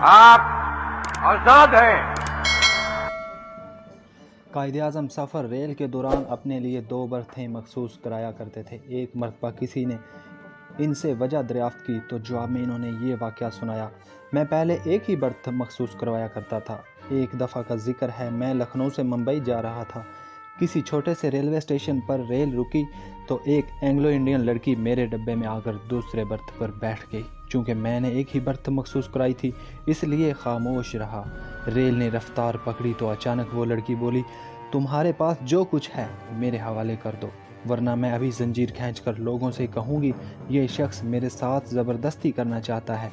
आप आजाद हैं। कायद-ए-आज़म सफ़र रेल के दौरान अपने लिए 2 बर्थें मखसूस कराया करते थे। एक मरतबा किसी ने इनसे वजह दरियाफ्त की तो जवाब में इन्होंने ये वाक़या सुनाया, मैं पहले एक ही बर्थ मखसूस करवाया करता था। एक दफ़ा का जिक्र है, मैं लखनऊ से मुंबई जा रहा था। किसी छोटे से रेलवे स्टेशन पर रेल रुकी तो एक एंग्लो इंडियन लड़की मेरे डब्बे में आकर दूसरे बर्थ पर बैठ गई। चूँकि मैंने एक ही बर्थ मखसूस कराई थी इसलिए खामोश रहा। रेल ने रफ्तार पकड़ी तो अचानक वो लड़की बोली, तुम्हारे पास जो कुछ है मेरे हवाले कर दो, वरना मैं अभी जंजीर खींचकर लोगों से कहूँगी ये शख्स मेरे साथ ज़बरदस्ती करना चाहता है।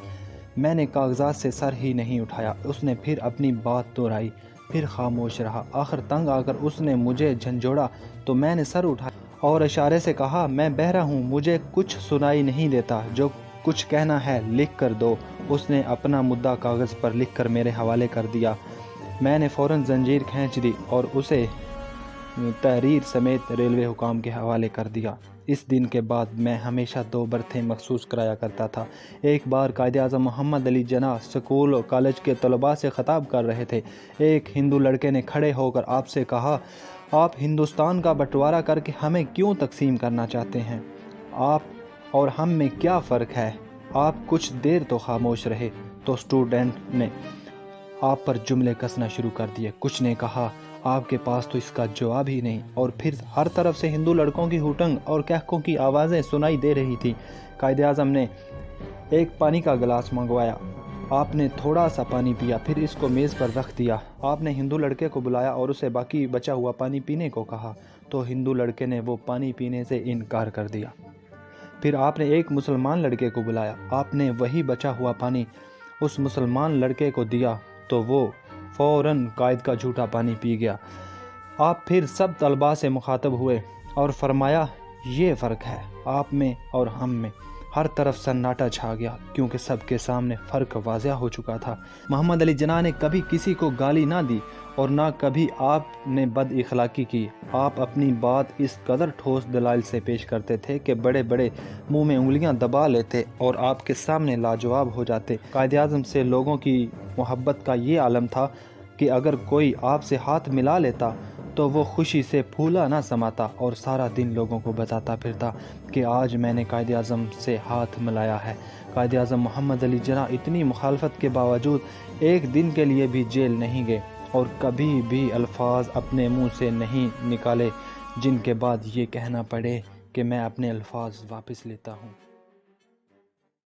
मैंने कागजात से सर ही नहीं उठाया। उसने फिर अपनी बात दोहराई, फिर खामोश रहा। आखिर तंग आकर उसने मुझे झंझोड़ा तो मैंने सर उठाया और इशारे से कहा, मैं बहरा हूँ, मुझे कुछ सुनाई नहीं देता, जो कुछ कहना है लिख कर दो। उसने अपना मुद्दा कागज़ पर लिख कर मेरे हवाले कर दिया। मैंने फ़ौरन जंजीर खींच दी और उसे तहरीर समेत रेलवे हुकाम के हवाले कर दिया। इस दिन के बाद मैं हमेशा 2 बर्थें मखसूस कराया करता था। एक बार कायद-ए-आज़म मोहम्मद अली जिन्नाह स्कूल और कॉलेज के तलबा से ख़िताब कर रहे थे। एक हिंदू लड़के ने खड़े होकर आपसे कहा, आप हिंदुस्तान का बंटवारा करके हमें क्यों तकसीम करना चाहते हैं? आप और हम में क्या फ़र्क है? आप कुछ देर तो खामोश रहे तो स्टूडेंट ने आप पर जुमले कसना शुरू कर दिए। कुछ ने कहा, आपके पास तो इसका जवाब ही नहीं। और फिर हर तरफ से हिंदू लड़कों की हुटंग और कहकों की आवाज़ें सुनाई दे रही थी। कायद-ए-आज़म ने एक पानी का गिलास मंगवाया। आपने थोड़ा सा पानी पिया, फिर इसको मेज़ पर रख दिया। आपने हिंदू लड़के को बुलाया और उसे बाकी बचा हुआ पानी पीने को कहा तो हिंदू लड़के ने वो पानी पीने से इनकार कर दिया। फिर आपने एक मुसलमान लड़के को बुलाया। आपने वही बचा हुआ पानी उस मुसलमान लड़के को दिया तो वो फ़ौरन कायद का झूठा पानी पी गया। आप फिर सब तलबा से मुखातब हुए और फरमाया, ये फ़र्क है आप में और हम में। हर तरफ सन्नाटा छा गया क्योंकि सबके सामने फ़र्क वाज़ह हो चुका था। मोहम्मद अली जिन्नाह ने कभी किसी को गाली ना दी और ना कभी आपने बद इखलाकी की। आप अपनी बात इस कदर ठोस दलाइल से पेश करते थे कि बड़े बड़े मुंह में उंगलियां दबा लेते और आपके सामने लाजवाब हो जाते। कायद-ए-आज़म से लोगों की मोहब्बत का ये आलम था कि अगर कोई आपसे हाथ मिला लेता तो वो खुशी से फूला ना समाता और सारा दिन लोगों को बताता फिरता कि आज मैंने कायद-ए-आज़म से हाथ मिलाया है। कायद-ए-आज़म मोहम्मद अली जिन्नाह इतनी मुखालफत के बावजूद एक दिन के लिए भी जेल नहीं गए और कभी भी अल्फाज अपने मुंह से नहीं निकाले जिनके बाद ये कहना पड़े कि मैं अपने अल्फाज वापस लेता हूँ।